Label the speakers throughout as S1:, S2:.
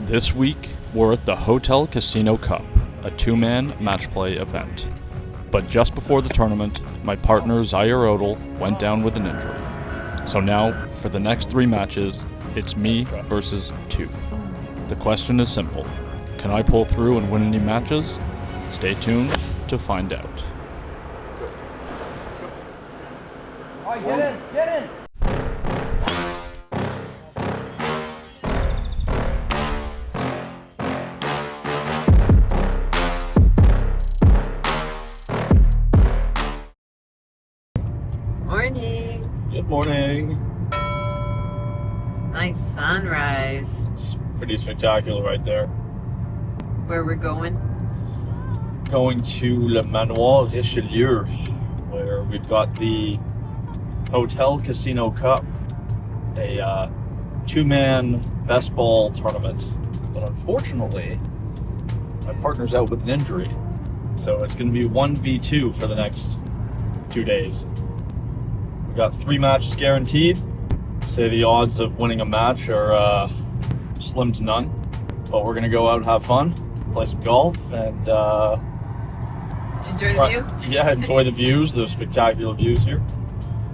S1: This week, we're at the Hotel Casino Cup, a two-man match play event. But just before the tournament, my partner Zaire Odell went down with an injury. So now, for the next 3 matches, it's me versus 2. The question is simple. Can I pull through and win any matches? Stay tuned to find out.
S2: All right, get in!
S3: Morning.
S4: Good morning.
S3: It's a nice sunrise.
S4: It's pretty spectacular right there.
S3: Where we're going?
S4: Going to Le Manoir Richelieu, where we've got the Hotel Casino Cup, a two-man best ball tournament. But unfortunately, my partner's out with an injury, so it's going to be 1v2 for the next 2 days. We've got 3 matches guaranteed. Say the odds of winning a match are slim to none, but we're going to go out and have fun, play some golf, and
S3: enjoy the view?
S4: Yeah, enjoy the views, the spectacular views here.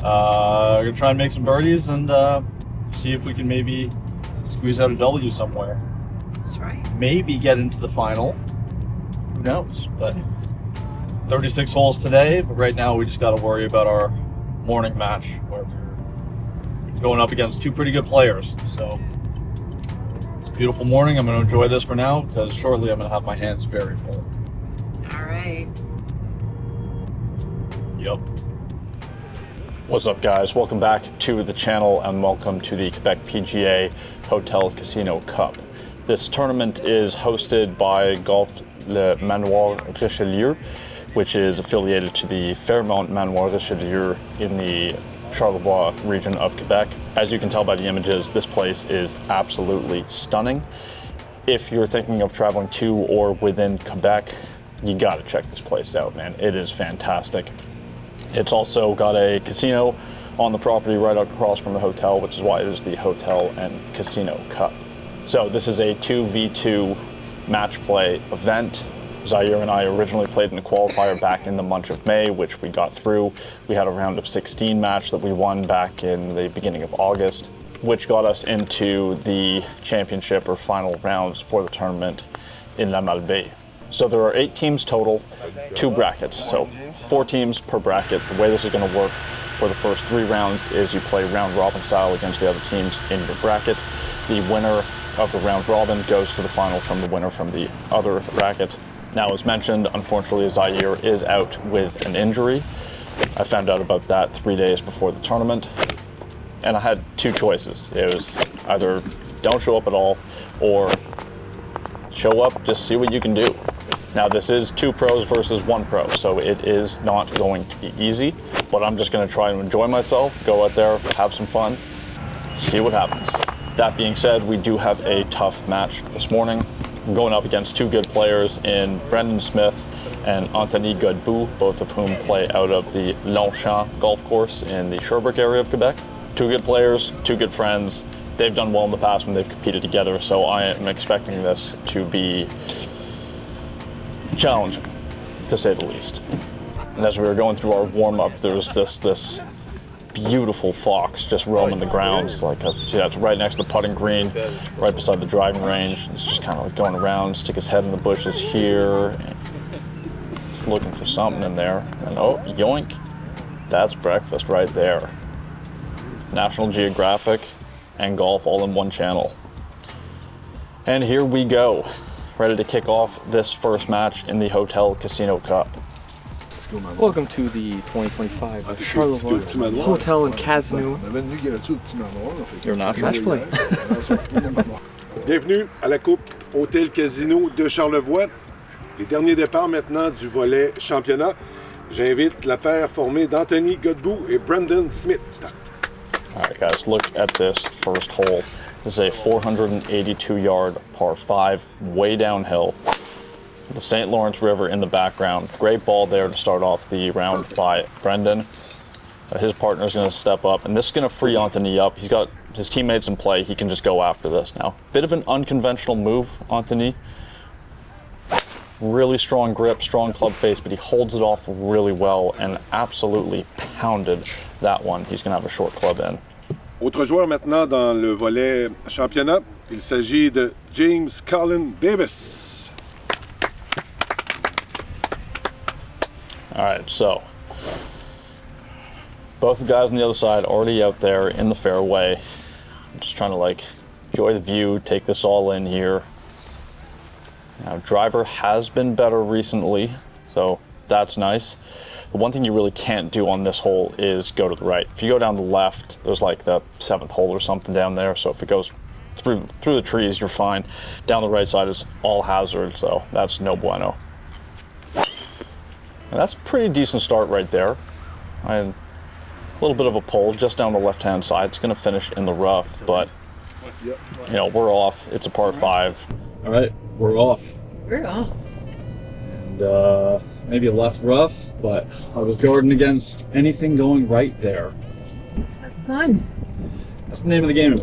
S4: We're going to try and make some birdies and see if we can maybe squeeze out a W somewhere.
S3: That's right.
S4: Maybe get into the final. Who knows? But 36 holes today, but right now we just got to worry about our morning match where we're going up against 2 pretty good players. So it's a beautiful morning. I'm going to enjoy this for now because shortly I'm going to have my hands very full.
S3: All right.
S4: Yep.
S1: What's up, guys? Welcome back to the channel and welcome to the Quebec PGA Hotel Casino Cup. This tournament is hosted by Golf Le Manoir Richelieu, which is affiliated to the Fairmont Manoir Richelieu in the Charlevoix region of Quebec. As you can tell by the images, this place is absolutely stunning. If you're thinking of traveling to or within Quebec, you gotta check this place out, man. It is fantastic. It's also got a casino on the property right across from the hotel, which is why it is the Hotel and Casino Cup. So this is a 2v2 match play event. Zaire and I originally played in the qualifier back in the month of May, which we got through. We had a round of 16 match that we won back in the beginning of August, which got us into the championship or final rounds for the tournament in La Malbaie. So there are 8 teams total, 2 brackets, so 4 teams per bracket. The way this is going to work for the first 3 rounds is you play round robin style against the other teams in your bracket. The winner of the round robin goes to the final from the winner from the other bracket. Now, as mentioned, unfortunately, Zaire is out with an injury. I found out about that 3 days before the tournament, and I had 2 choices. It was either don't show up at all, or show up, just see what you can do. Now, this is 2 pros versus 1 pro, so it is not going to be easy, but I'm just going to try and enjoy myself, go out there, have some fun, see what happens. That being said, we do have a tough match this morning. I'm going up against 2 good players in Brendan Smith and Anthony Godbout, both of whom play out of the Longchamp golf course in the Sherbrooke area of Quebec. 2 good players, 2 good friends. They've done well in the past when they've competed together, so I am expecting this to be challenging, to say the least. And as we were going through our warm-up, there was this beautiful fox just roaming the grounds. It's right next to the putting green, right beside the driving range. It's just kind of like going around, stick his head in the bushes here, and just looking for something in there. And oh, yoink, that's breakfast right there. National Geographic and golf all in one channel. And here we go, ready to kick off this first match in the Hotel Casino Cup.
S5: Welcome to the 2025 Charlevoix Hotel and Casino. Your match play.
S6: Bienvenue à la Coupe Hôtel Casino de Charlevoix. Les derniers départs maintenant du volet championnat. J'invite la paire formée d'Anthony Godbout et Brendan Smith.
S1: All right, guys, look at this first hole. This is a 482-yard par 5, way downhill. The St. Lawrence River in the background. Great ball there to start off the round by Brendan. His partner's going to step up, and this is going to free Anthony up. He's got his teammates in play, he can just go after this now. Bit of an unconventional move on Denis. Really strong grip, strong club face, but he holds it off really well and absolutely pounded that one. He's going to have a short club in.
S6: Autre joueur maintenant dans le volet championnat, il s'agit de James Colin Davis.
S1: All right, so both the guys on the other side already out there in the fairway. I'm just trying to like enjoy the view, take this all in here. Now, driver has been better recently, so that's nice. The one thing you really can't do on this hole is go to the right. If you go down the left, there's like the 7th hole or something down there, so if it goes through the trees, you're fine. Down the right side is all hazard, so that's no bueno. And that's a pretty decent start right there. I had a little bit of a pull just down the left-hand side. It's going to finish in the rough, but you know, we're off. It's a par 5.
S4: All right, we're off.
S3: We're off.
S4: And maybe a left rough, but I was guarding against anything going right there.
S3: Let's have fun.
S4: That's the name of the game.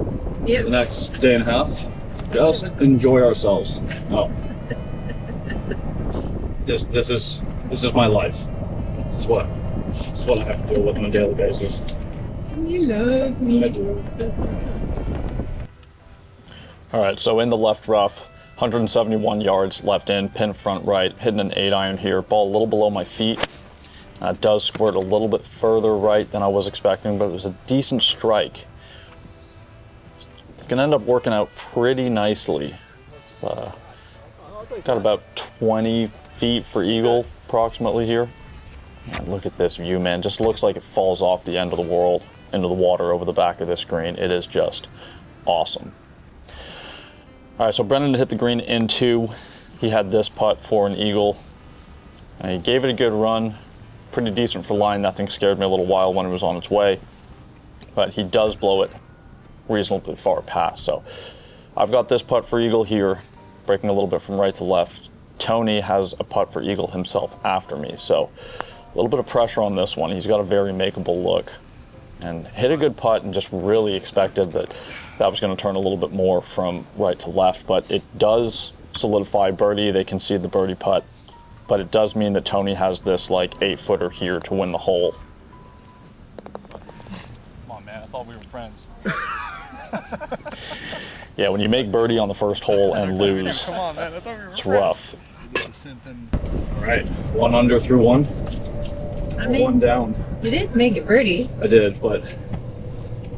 S3: Yep.
S4: The next day and a half, just enjoy ourselves. Oh, this is my life. This is what I have to deal with on a daily basis.
S3: You love me.
S4: I do.
S1: All right, so in the left rough, 171 yards left in, pin front right, hitting an 8-iron here, ball a little below my feet. Does squirt a little bit further right than I was expecting, but it was a decent strike. It's gonna end up working out pretty nicely. It's, got about 20 feet for eagle approximately here. And look at this view, man. Just looks like it falls off the end of the world into the water over the back of this green. It is just awesome. All right, so Brendan hit the green in 2. He had this putt for an eagle. And he gave it a good run. Pretty decent for line. That thing scared me a little while when it was on its way. But he does blow it reasonably far past. So I've got this putt for eagle here, breaking a little bit from right to left. Tony has a putt for eagle himself after me. So a little bit of pressure on this one. He's got a very makeable look. And hit a good putt and just really expected that was going to turn a little bit more from right to left, but it does solidify birdie. They concede the birdie putt, but it does mean that Tony has this like 8-footer here to win the hole.
S5: Come on, man, I thought we were friends.
S1: Yeah, when you make birdie on the first hole and lose,
S5: Come on, man, I thought we were
S1: it's
S5: friends.
S1: rough.
S4: All right, 1 under through 1.
S3: I mean,
S4: 1 down.
S3: you did make it birdie.
S4: I did, but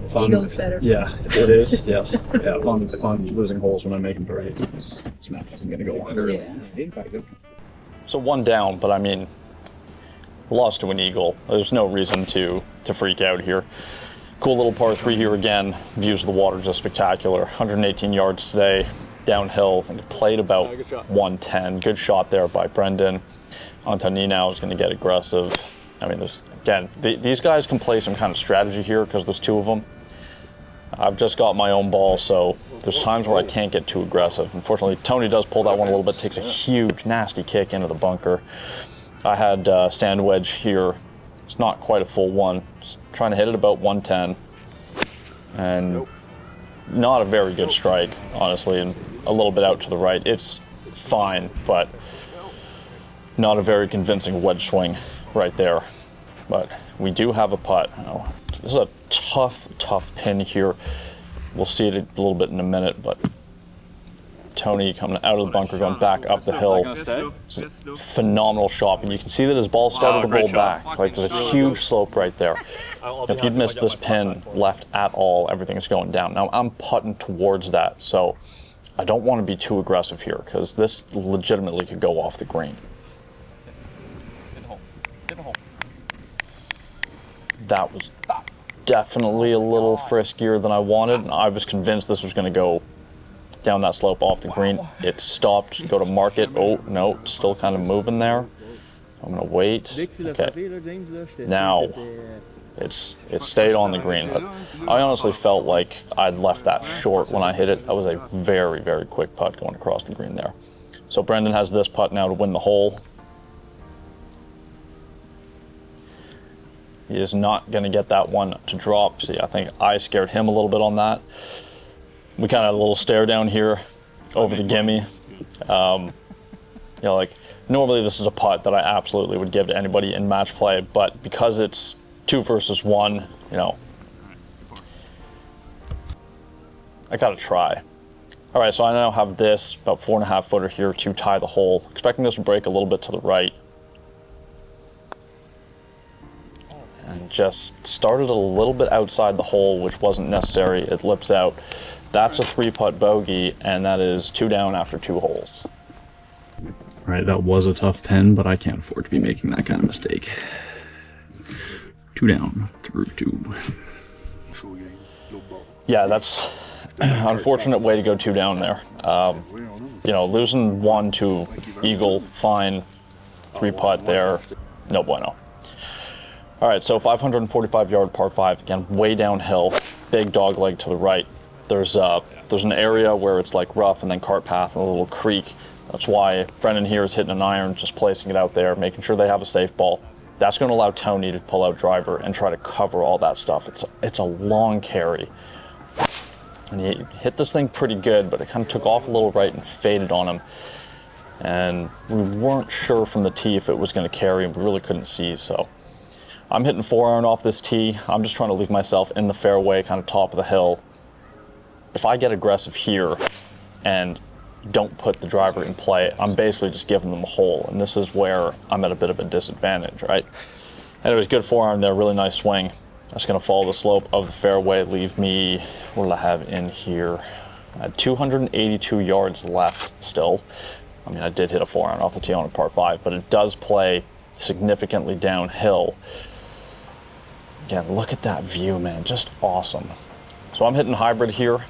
S4: if
S3: Eagle's better.
S4: Yeah, it is. Yes. Yeah, if I'm losing holes when I'm making birdies, this match isn't going to go under.
S3: Yeah.
S1: So 1 down, but I mean, lost to an eagle. There's no reason to freak out here. Cool little par 3 here again. Views of the water just spectacular. 118 yards today, downhill. I think it played about 110. Good shot there by Brendan. Antony now is going to get aggressive. I mean, these guys can play some kind of strategy here because there's 2 of them. I've just got my own ball, so there's times where I can't get too aggressive. Unfortunately, Tony does pull that one a little bit, takes a huge, nasty kick into the bunker. I had sand wedge here. It's not quite a full one. Just trying to hit it about 110. And not a very good strike, honestly, and a little bit out to the right. It's fine, but not a very convincing wedge swing right there. But we do have a putt. Oh, this is a tough pin here. We'll see it a little bit in a minute, but Tony coming out of the bunker, going back up the hill. It's a phenomenal shot, and you can see that his ball started to roll back. Like there's a huge slope right there. If you'd missed this pin left at all, everything's going down. Now I'm putting towards that, so I don't want to be too aggressive here because this legitimately could go off the green. That was definitely a little friskier than I wanted, and I was convinced this was going to go down that slope off the green. It stopped, go to mark it. Oh, no, still kind of moving there. I'm going to wait. Okay. Now, it stayed on the green, but I honestly felt like I'd left that short when I hit it. That was a very, very quick putt going across the green there. So Brendan has this putt now to win the hole. He is not going to get that one to drop. See, I think I scared him a little bit on that. We kind of had a little stare down here over the gimme. You know, like, normally this is a putt that I absolutely would give to anybody in match play, but because it's 2 versus 1, you know, I gotta try. All right, so I now have this about 4.5 footer here to tie the hole. Expecting this to break a little bit to the right. And just started a little bit outside the hole, which wasn't necessary. It lips out. That's a 3-putt bogey, and that is 2 down after 2 holes.
S5: All right, that was a tough pin, but I can't afford to be making that kind of mistake. 2 down through 2.
S1: Yeah, that's an unfortunate way to go 2 down there. You know, losing 1 to eagle, fine. 3-putt there, no bueno. All right, so 545-yard par 5, again, way downhill, big dog leg to the right. There's an area where it's like rough and then cart path and a little creek. That's why Brendan here is hitting an iron, just placing it out there, making sure they have a safe ball. That's going to allow Tony to pull out driver and try to cover all that stuff. It's a long carry. And he hit this thing pretty good, but it kind of took off a little right and faded on him. And we weren't sure from the tee if it was going to carry, and we really couldn't see. So I'm hitting 4-iron off this tee. I'm just trying to leave myself in the fairway, kind of top of the hill. If I get aggressive here and don't put the driver in play, I'm basically just giving them a hole, and this is where I'm at a bit of a disadvantage, right? Anyways, good 4-iron there, really nice swing. That's going to follow the slope of the fairway, leave me, what do I have in here? I had 282 yards left still. I mean, I did hit a 4-iron off the tee on a par 5, but it does play significantly downhill. Again, look at that view, man, just awesome. So I'm hitting hybrid here.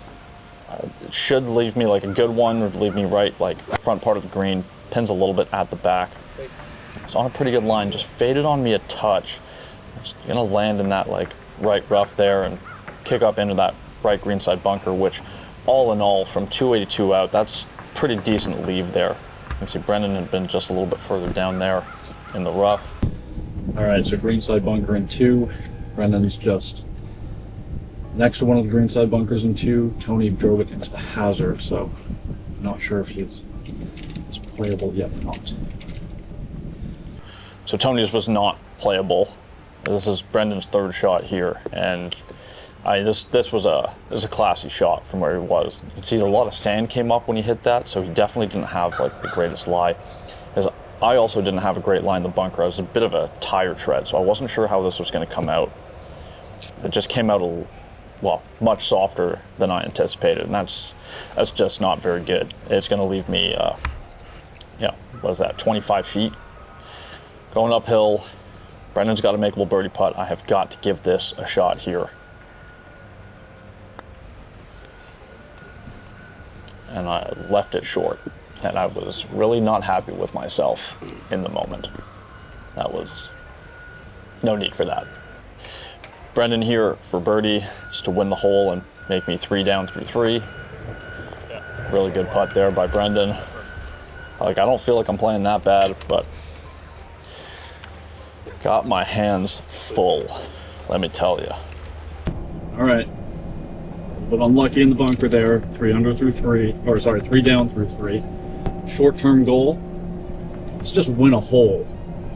S1: It should leave me like a good one, or leave me right, like front part of the green. Pins a little bit at the back. It's on a pretty good line, just faded on me a touch. It's gonna land in that like right rough there and kick up into that right greenside bunker, which all in all, from 282 out, that's pretty decent leave there. You can see Brendan had been just a little bit further down there in the rough.
S5: All right, so greenside bunker in 2. Brendan's just next to one of the greenside bunkers in 2. Tony drove it into the hazard, so I'm not sure if he's playable yet or not.
S1: So Tony's was not playable. This is Brendan's 3rd shot here, and this was a classy shot from where he was. You can see a lot of sand came up when he hit that, so he definitely didn't have like the greatest lie. As I also didn't have a great lie in the bunker. I was a bit of a tire tread, so I wasn't sure how this was going to come out. It just came out well, much softer than I anticipated, and that's just not very good. It's going to leave me, what is that, 25 feet? Going uphill. Brendan's got a makeable birdie putt. I have got to give this a shot here. And I left it short, and I was really not happy with myself in the moment. That was no need for that. Brendan here for birdie, just to win the hole and make me 3 down through 3. Really good putt there by Brendan. Like, I don't feel like I'm playing that bad, but got my hands full, let me tell you.
S5: All right, but unlucky in the bunker there. 3 under through 3, or sorry, 3 down through 3. Short-term goal, let's just win a hole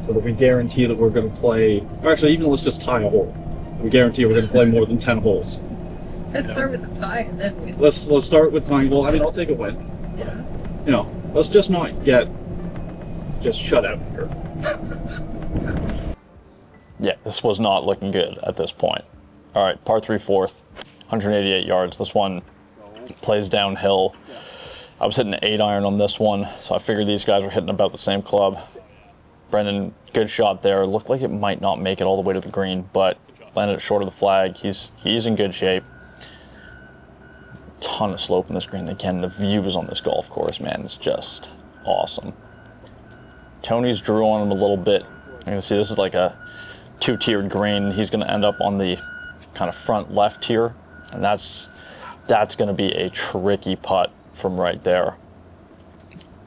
S5: so that we guarantee that we're going to play, or actually even let's just tie a hole. We guarantee we're going to play more than 10 holes.
S3: Let's start with the tie and then win.
S5: Let's start with tying. Well, I mean, I'll take a win.
S3: Yeah.
S5: You know, let's just not get just shut out here.
S1: Yeah, this was not looking good at this point. All right, par 3 4th, 188 yards. This one plays downhill. I was hitting an 8-iron on this one, so I figured these guys were hitting about the same club. Brendan, good shot there. Looked like it might not make it all the way to the green, but landed it short of the flag. He's in good shape. Ton of slope in this green. Again, the views on this golf course, man, it's just awesome. Tony's drew on him a little bit. You can see this is like a 2-tiered green. He's going to end up on the kind of front left tier, and that's going to be a tricky putt from right there.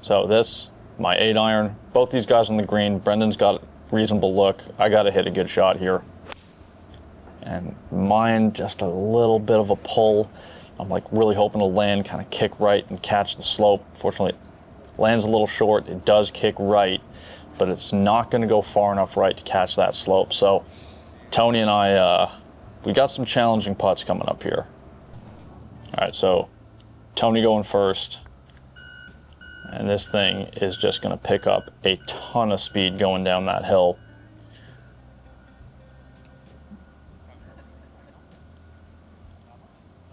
S1: So this, my 8-iron, both these guys on the green. Brendan's got a reasonable look. I got to hit a good shot here. and mine just a little bit of a pull. I'm like really hoping to land, kind of kick right and catch the slope. Fortunately, it lands a little short. It does kick right, but it's not going to go far enough right to catch that slope. So Tony and I, we got some challenging putts coming up here. All right, so Tony going first. And this thing is just going to pick up a ton of speed going down that hill.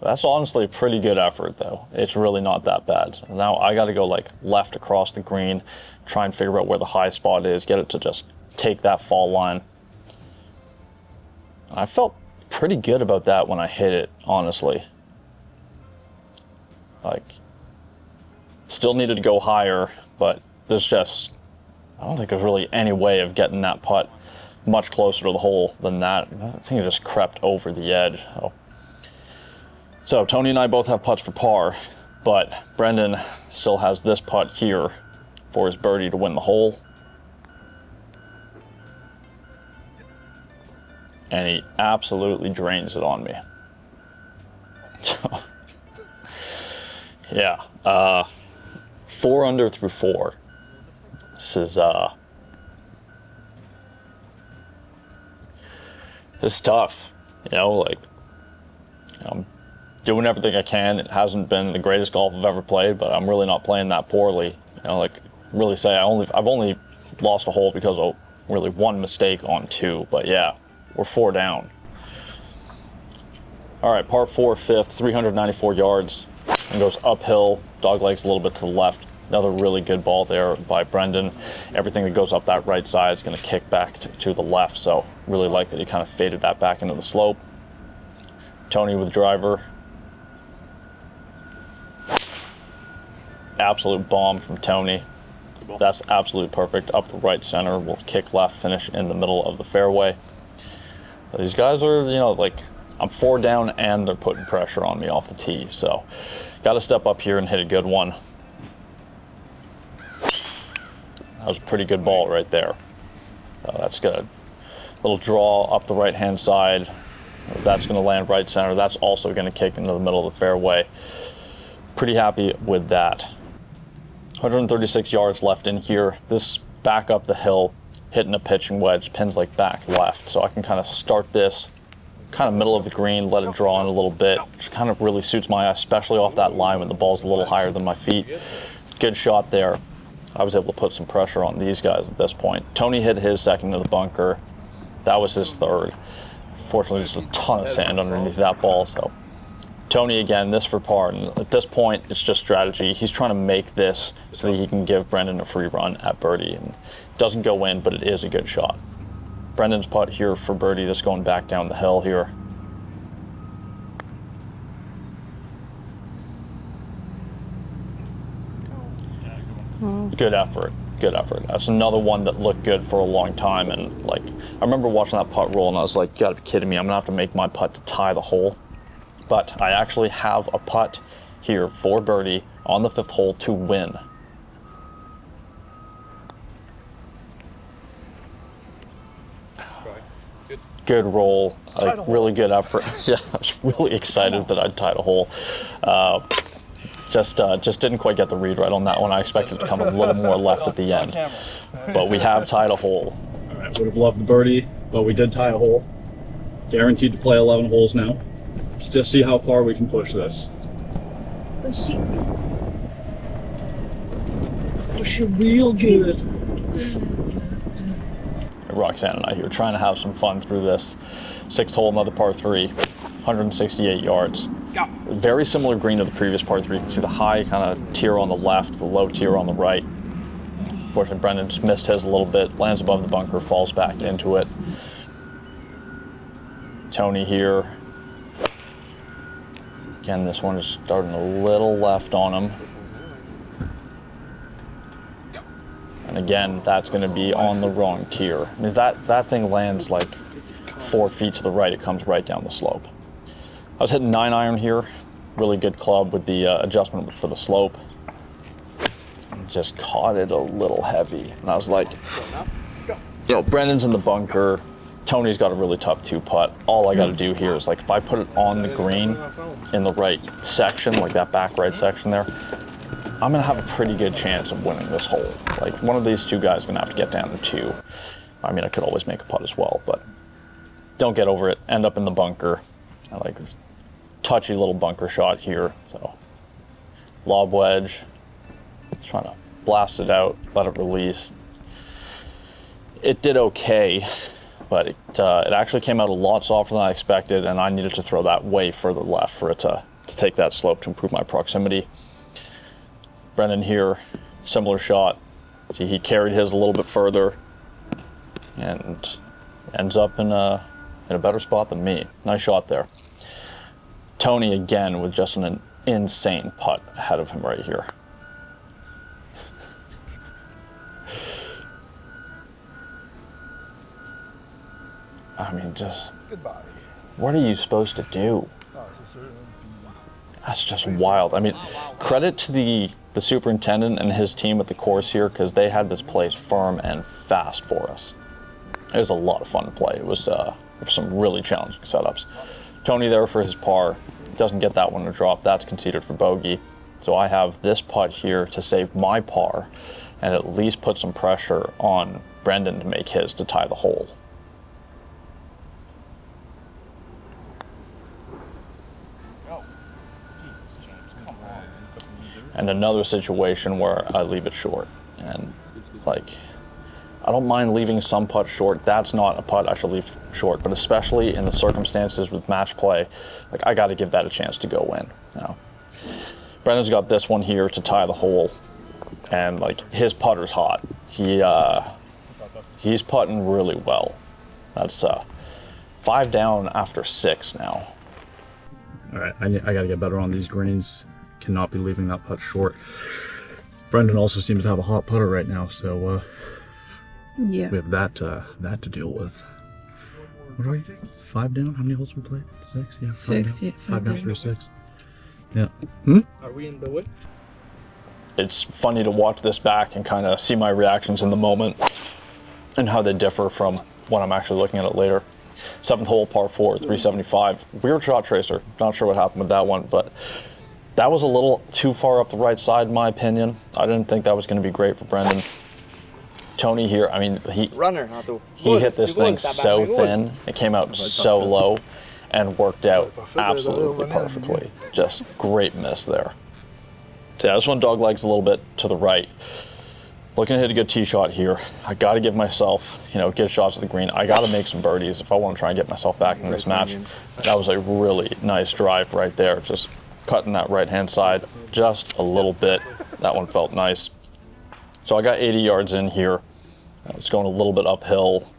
S1: That's honestly a pretty good effort, though. It's really not that bad. Now I got to go like left across the green, try and figure out where the high spot is, get it to just take that fall line. I felt pretty good about that when I hit it, honestly. Like, still needed to go higher, but there's just, I don't think there's really any way of getting that putt much closer to the hole than that. I think it just crept over the edge. So Tony and I both have putts for par, but Brendan still has this putt here for his birdie to win the hole. And he absolutely drains it on me. So, yeah, 4 under through 4. This is tough, you know, like, I'm doing everything I can. It hasn't been the greatest golf I've ever played, but I'm really not playing that poorly. You know, like, really say I've only lost a hole because of really one mistake on 2, but yeah, we're 4 down. All right, par 4, 5th, 394 yards, and goes uphill, dog legs a little bit to the left. Another really good ball there by Brendan. Everything that goes up that right side is going to kick back to the left, so really like that he kind of faded that back into the slope. Tony with driver. Absolute bomb from Tony. That's absolute perfect. Up the right center, will kick left, finish in the middle of the fairway. These guys are, you know, like, I'm 4 down and they're putting pressure on me off the tee, so got to step up here and hit a good one. That was a pretty good ball right there. That's good. Little draw up the right-hand side. That's going to land right center. That's also going to kick into the middle of the fairway. Pretty happy with that. 136 yards left in here. This back up the hill, hitting a pitching wedge, pins like back left. So I can kind of start this kind of middle of the green, let it draw in a little bit, which kind of really suits my eye, especially off that line when the ball's a little higher than my feet. Good shot there. I was able to put some pressure on these guys at this point. Tony hit his second to the bunker. That was his third. Fortunately, just a ton of sand underneath that ball. So Tony again, this for par. And at this point, it's just strategy. He's trying to make this so that he can give Brendan a free run at birdie. And it doesn't go in, but it is a good shot. Brendan's putt here for birdie, just going back down the hill here. Good effort, good effort. That's another one that looked good for a long time, and like, I remember watching that putt roll and I was like, you gotta be kidding me, I'm gonna have to make my putt to tie the hole. But I actually have a putt here for birdie on the 5th hole to win. Good roll, like really good effort. Yeah, I was really excited that I'd tied a hole. Just didn't quite get the read right on that one. I expected it to come a little more left at the end. But we have tied a hole.
S5: All right, would have loved the birdie, but we did tie a hole. Guaranteed to play 11 holes now. Let's just see how far we can push this. Push it real good.
S1: Roxanne and I here trying to have some fun through this. 6th hole, another par 3, 168 yards. Very similar green to the previous par 3. You can see the high kind of tier on the left, the low tier on the right. Unfortunately, Brendan just missed his a little bit, lands above the bunker, falls back into it. Tony here. Again, this one is starting a little left on him. And again, that's going to be on the wrong tier. I mean, that thing lands like 4 feet to the right. It comes right down the slope. I was hitting 9-iron here. Really good club with the adjustment for the slope. And just caught it a little heavy. And I was like, you know, Brendan's in the bunker. Tony's got a really tough 2-putt. All I got to do here is, like, if I put it on the green in the right section, like that back right section there, I'm going to have a pretty good chance of winning this hole. Like, one of these two guys is going to have to get down to 2. I mean, I could always make a putt as well, but don't get over it. End up in the bunker. I like this touchy little bunker shot here. So, lob wedge. Just trying to blast it out, let it release. It did okay, but it actually came out a lot softer than I expected, and I needed to throw that way further left for it to take that slope to improve my proximity. Brendan here, similar shot. See, he carried his a little bit further and ends up in a better spot than me. Nice shot there. Tony again with just an insane putt ahead of him right here. I mean, just, what are you supposed to do? That's just wild. I mean, credit to the superintendent and his team at the course here, because they had this place firm and fast for us. It was a lot of fun to play. It was some really challenging setups. Tony there for his par. Doesn't get that one to drop. That's conceded for bogey. So I have this putt here to save my par and at least put some pressure on Brendan to make his to tie the hole. And another situation where I leave it short. And, like, I don't mind leaving some putts short. That's not a putt I should leave short, but especially in the circumstances with match play, like, I got to give that a chance to go in. Now, Brendan's got this one here to tie the hole, and, like, his putter's hot. He's putting really well. That's 5 down after 6 now.
S5: All right, I got to get better on these greens. Cannot be leaving that putt short. Brendan also seems to have a hot putter right now, so
S3: Yeah.
S5: we have that to deal with. What are we? 5 down? How many holes we played? 6? Yeah.
S3: 6, yeah.
S5: 5 down through 6. Yeah.
S4: Are we in the wood?
S1: It's funny to watch this back and kind of see my reactions in the moment and how they differ from when I'm actually looking at it later. 7th hole, par 4, 375. Weird shot tracer. Not sure what happened with that one, but that was a little too far up the right side, in my opinion. I didn't think that was going to be great for Brendan. Tony here, I mean, he hit this thing so thin. It came out so low and worked out absolutely perfectly. Just great miss there. So yeah, this one dog legs a little bit to the right. Looking to hit a good tee shot here. I got to give myself, good shots at the green. I got to make some birdies if I want to try and get myself back in this match. That was a really nice drive right there. Just cutting that right-hand side just a little bit. That one felt nice. So I got 80 yards in here. It's going a little bit uphill.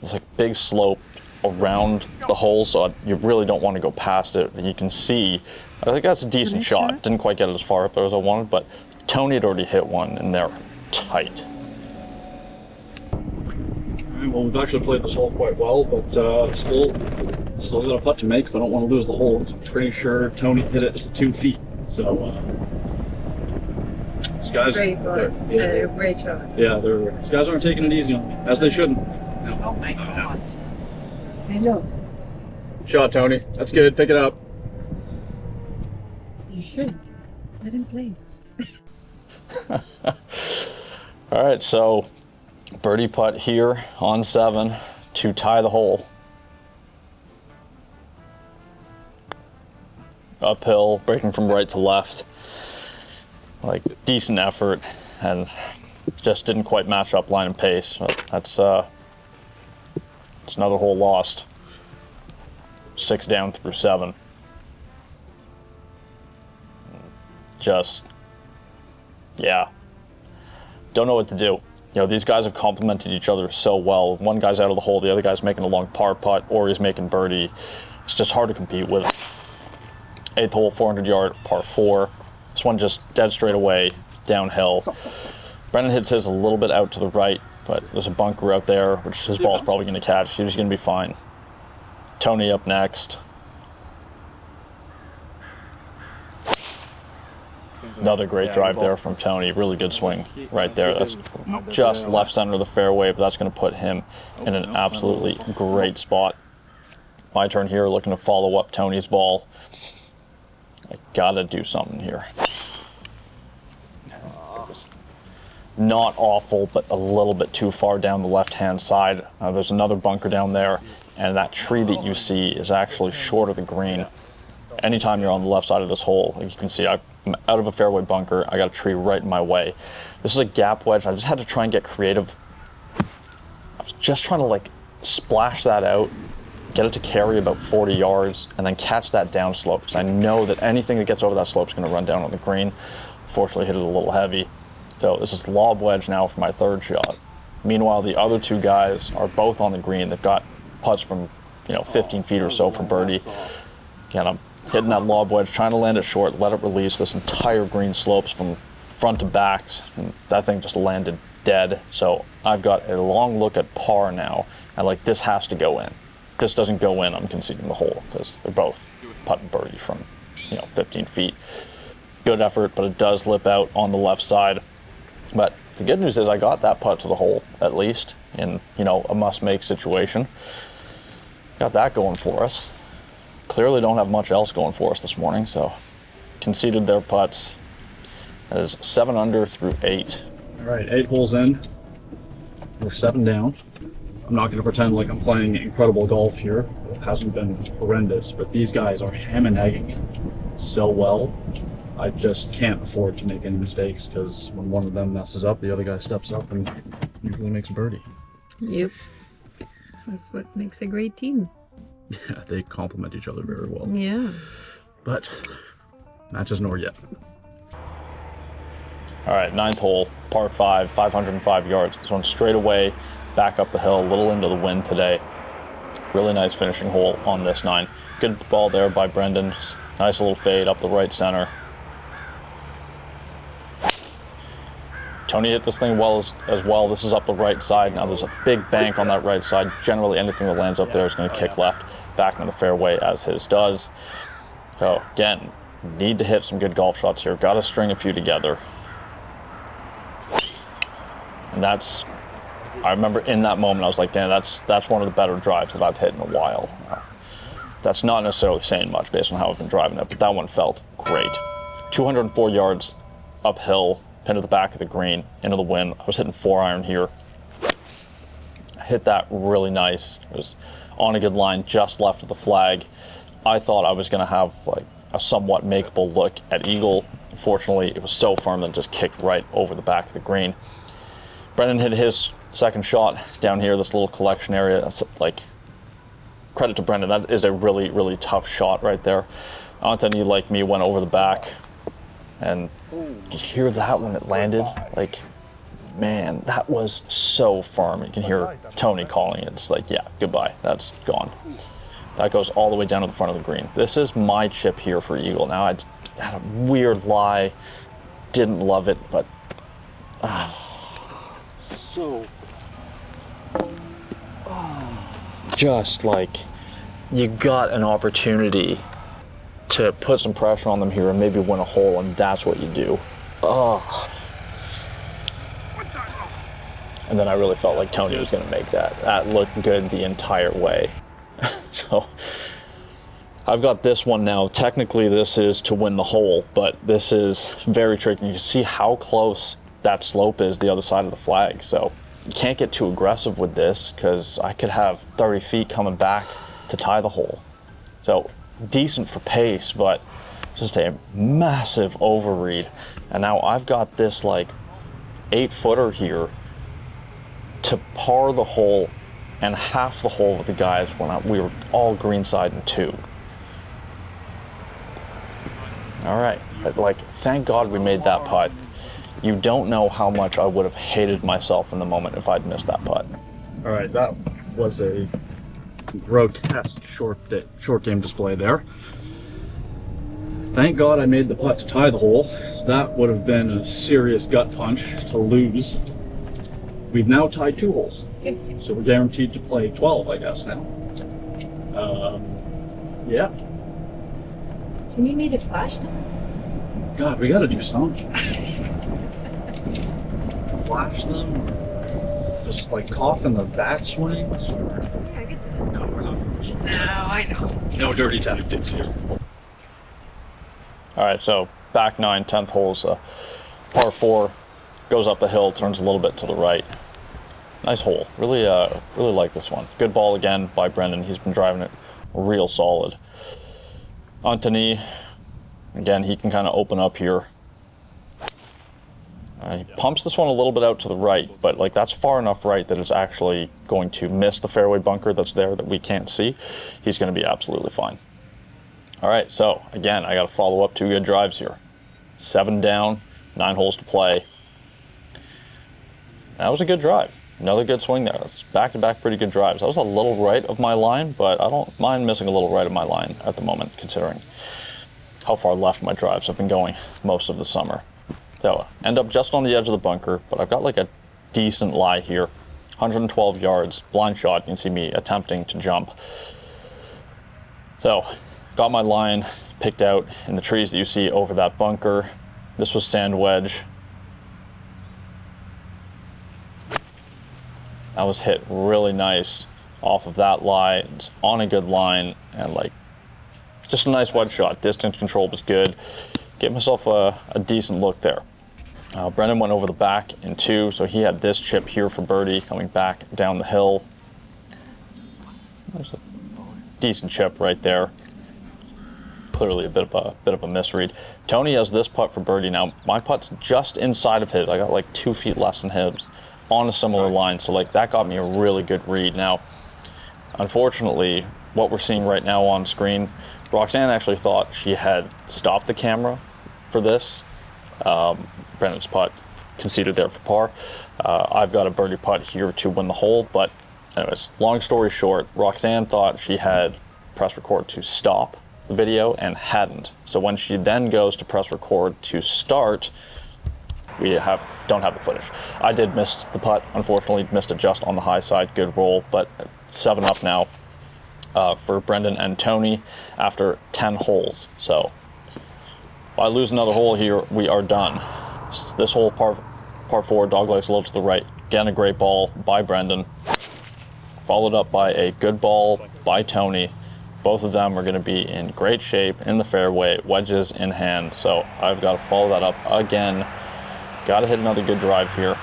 S1: It's like big slope around the hole, so you really don't want to go past it. And you can see, I think that's a decent shot. Didn't quite get it as far up there as I wanted, but Tony had already hit one in there tight.
S5: All right, well, we've actually played this hole quite well, but still got a putt to make if I don't want to lose the hole. I'm pretty sure Tony hit it to 2 feet. So these guys,
S3: Great shot.
S5: yeah, these guys aren't taking it easy on me, as they shouldn't.
S3: Oh my God. I know.
S5: Shot, Tony. That's good. Pick it up.
S3: You should. Let him play.
S1: All right, so birdie putt here on 7 to tie the hole. Uphill, breaking from right to left. Like, decent effort, and just didn't quite match up line and pace. But that's another hole lost. 6 down through 7. Just, yeah. Don't know what to do. These guys have complemented each other so well. One guy's out of the hole, the other guy's making a long par putt, or he's making birdie. It's just hard to compete with. 8th hole, 400-yard par 4. This one just dead straight away, downhill. Brendan hits his a little bit out to the right, but there's a bunker out there, which his ball's probably going to catch. He's going to be fine. Tony up next. Another great drive there from Tony. Really good swing right there. That's just left center of the fairway, but that's going to put him in an absolutely great spot. My turn here, looking to follow up Tony's ball. I gotta do something here. It was not awful, but a little bit too far down the left-hand side. There's another bunker down there, and that tree that you see is actually short of the green. Anytime you're on the left side of this hole, like you can see, I'm out of a fairway bunker. I got a tree right in my way. This is a gap wedge. I just had to try and get creative. I was just trying to like splash that out, get it to carry about 40 yards, and then catch that down slope, because I know that anything that gets over that slope is going to run down on the green. Unfortunately, hit it a little heavy. So this is lob wedge now for my third shot. Meanwhile, the other two guys are both on the green. They've got putts from 15 feet or so for birdie. Again, I'm hitting that lob wedge, trying to land it short, let it release. This entire green slopes from front to back, and that thing just landed dead. So I've got a long look at par now, and like, this has to go in. If this doesn't go in, I'm conceding the hole, because they're both putting birdie from 15 feet. Good effort, but it does lip out on the left side. But the good news is I got that putt to the hole, at least, in a must-make situation. Got that going for us. Clearly don't have much else going for us this morning, so conceded their putts. That is 7 under through 8.
S5: All right, 8 holes in. We're 7 down. I'm not going to pretend like I'm playing incredible golf here. It hasn't been horrendous, but these guys are ham and egging so well. I just can't afford to make any mistakes, because when one of them messes up, the other guy steps up and usually makes a birdie.
S3: Yep. That's what makes a great team.
S5: Yeah, they complement each other very well.
S3: Yeah.
S5: But match isn't over yet.
S1: All right, 9th hole, par 5, 505 yards. This one's straight away, back up the hill, a little into the wind today. Really nice finishing hole on this 9. Good ball there by Brendan. Nice little fade up the right center. Tony hit this thing well as well. This is up the right side. Now there's a big bank on that right side. Generally, anything that lands up there is going to kick left back into the fairway, as his does. So again, need to hit some good golf shots here. Got to string a few together. And I remember in that moment, I was like, damn, that's one of the better drives that I've hit in a while. That's not necessarily saying much based on how I've been driving it, but that one felt great. 204 yards uphill, pin to the back of the green, into the wind. I was hitting 4-iron here. I hit that really nice. It was on a good line, just left of the flag. I thought I was going to have like a somewhat makeable look at eagle. Unfortunately, it was so firm that it just kicked right over the back of the green. Brendan hit his second shot down here, this little collection area. That's like, credit to Brendan. That is a really, really tough shot right there. Anthony, like me, went over the back. And you hear that when it landed, like, man, that was so firm. You can hear Tony calling it. It's like, yeah, goodbye, that's gone. That goes all the way down to the front of the green. This is my chip here for eagle. Now, I had a weird lie, didn't love it, but just like, you got an opportunity to put some pressure on them here and maybe win a hole, and that's what you do. Oh. And then I really felt like Tony was going to make that. That looked good the entire way. So I've got this one now. Technically, this is to win the hole, but this is very tricky. You see how close that slope is the other side of the flag. So you can't get too aggressive with this, because I could have 30 feet coming back to tie the hole. So decent for pace, but just a massive overread. And now I've got this like 8-footer here to par the hole and half the hole with the guys when we were all greenside and 2. All right, like, thank God we made that putt. You don't know how much I would have hated myself in the moment if I'd missed that putt.
S5: All right, that was a grotesque short game display there. Thank God I made the putt to tie the hole, so that would have been a serious gut punch to lose. We've now tied 2 holes.
S3: Yes.
S5: So we're guaranteed to play 12, I guess, now. Yeah.
S3: Do you need me to flash now?
S5: God, we gotta do something. Flash them, or just like cough in the backswings, or...
S3: Yeah, I get that.
S5: No, we're not.
S3: No, I know.
S5: No dirty tactics here.
S1: All right, so back 9, 10th holes, par 4, goes up the hill, turns a little bit to the right. Nice hole. Really like this one. Good ball again by Brendan. He's been driving it real solid. On Denis, again, he can kind of open up here. He pumps this one a little bit out to the right, but like that's far enough right that it's actually going to miss the fairway bunker that's there that we can't see. He's going to be absolutely fine. All right, so again, I got to follow up 2 good drives here. 7 down, 9 holes to play. That was a good drive. Another good swing there. That's back-to-back pretty good drives. That was a little right of my line, but I don't mind missing a little right of my line at the moment, considering how far left my drives have been going most of the summer. So, end up just on the edge of the bunker, but I've got like a decent lie here. 112 yards, blind shot. You can see me attempting to jump. So, got my line picked out in the trees that you see over that bunker. This was sand wedge. That was hit really nice off of that lie. It's on a good line, and like just a nice wedge shot. Distance control was good. Gave myself a decent look there. Brendan went over the back in 2, so he had this chip here for birdie coming back down the hill. There's a decent chip right there. Clearly a bit of a misread. Tony has this putt for birdie. Now my putt's just inside of his. I got like 2 feet less than his on a similar line, so like that got me a really good read. Now, unfortunately, what we're seeing right now on screen, Roxanne actually thought she had stopped the camera for this. Brendan's putt conceded there for par. I've got a birdie putt here to win the hole, but anyways, long story short, Roxanne thought she had pressed record to stop the video and hadn't. So when she then goes to press record to start, we don't have the footage. I did miss the putt, unfortunately, missed it just on the high side. Good roll, but 7 up now for Brendan and Tony after 10 holes. So if I lose another hole here, we are done. This hole, par 4, doglegs a little to the right. Again, a great ball by Brendan, followed up by a good ball by Tony. Both of them are going to be in great shape in the fairway, wedges in hand. So I've got to follow that up again. Got to hit another good drive here.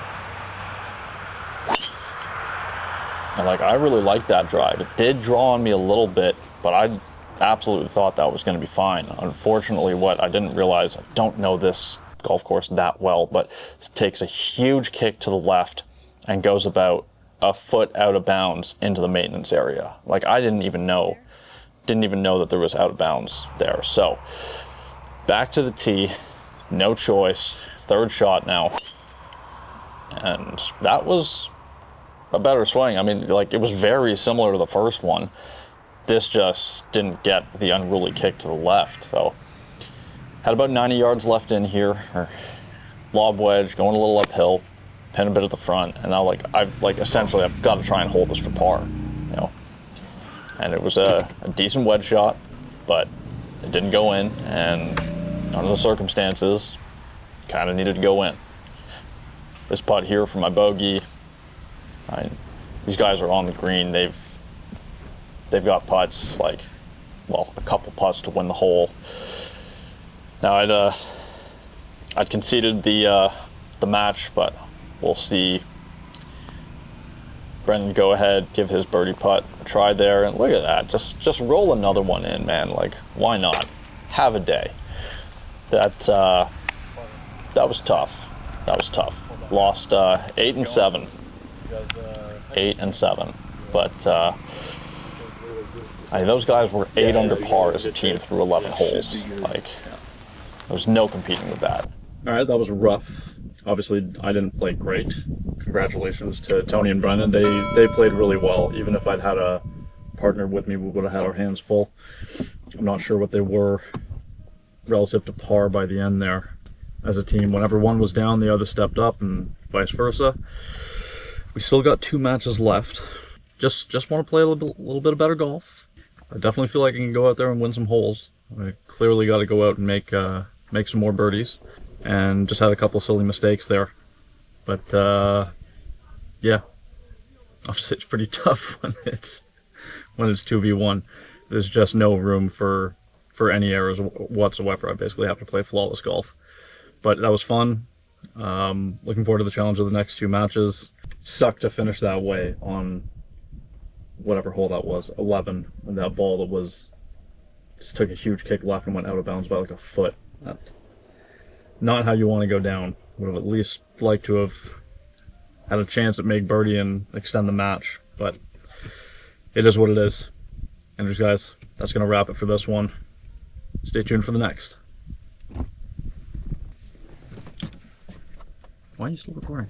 S1: And like, I really like that drive. It did draw on me a little bit, but I absolutely thought that was going to be fine. Unfortunately, what I didn't realize, I don't know this golf course that well, but it takes a huge kick to the left and goes about a foot out of bounds into the maintenance area. Like, I didn't even know that there was out of bounds there. So back to the tee, no choice. 3rd shot now, and that was a better swing. I mean, like, it was very similar to the first one. This just didn't get the unruly kick to the left. So had about 90 yards left in here, or lob wedge, going a little uphill, pin a bit at the front, and now I've got to try and hold this for par, you know. And it was a decent wedge shot, but it didn't go in, and under the circumstances, kind of needed to go in. This putt here for my bogey. These guys are on the green. They've got putts, like, well, a couple putts to win the hole. Now I'd conceded the match, but we'll see. Brendan, go ahead, give his birdie putt a try there, and look at that. Just roll another one in, man. Like, why not? Have a day. That was tough. That was tough. Lost 8 and 7. 8 and 7. But those guys were 8 under par as a team through 11 holes. Like, there's no competing with that.
S5: All right, that was rough. Obviously, I didn't play great. Congratulations to Tony and Brendan. They played really well. Even if I'd had a partner with me, we would have had our hands full. I'm not sure what they were relative to par by the end there. As a team, whenever one was down, the other stepped up, and vice versa. We still got 2 matches left. Just want to play a little bit of better golf. I definitely feel like I can go out there and win some holes. I clearly got to go out and make make some more birdies, and just had a couple silly mistakes there. But yeah, obviously it's pretty tough when it's 2v1. There's just no room for any errors whatsoever. I basically have to play flawless golf. But that was fun. Looking forward to the challenge of the next 2 matches. Sucked to finish that way on whatever hole that was, 11, and that ball that was just took a huge kick left and went out of bounds by like a foot. Not how you want to go down. Would have at least liked to have had a chance at make birdie and extend the match, but it is what it is. Anyways, guys, that's going to wrap it for this one. Stay tuned for the next. Why are you still recording?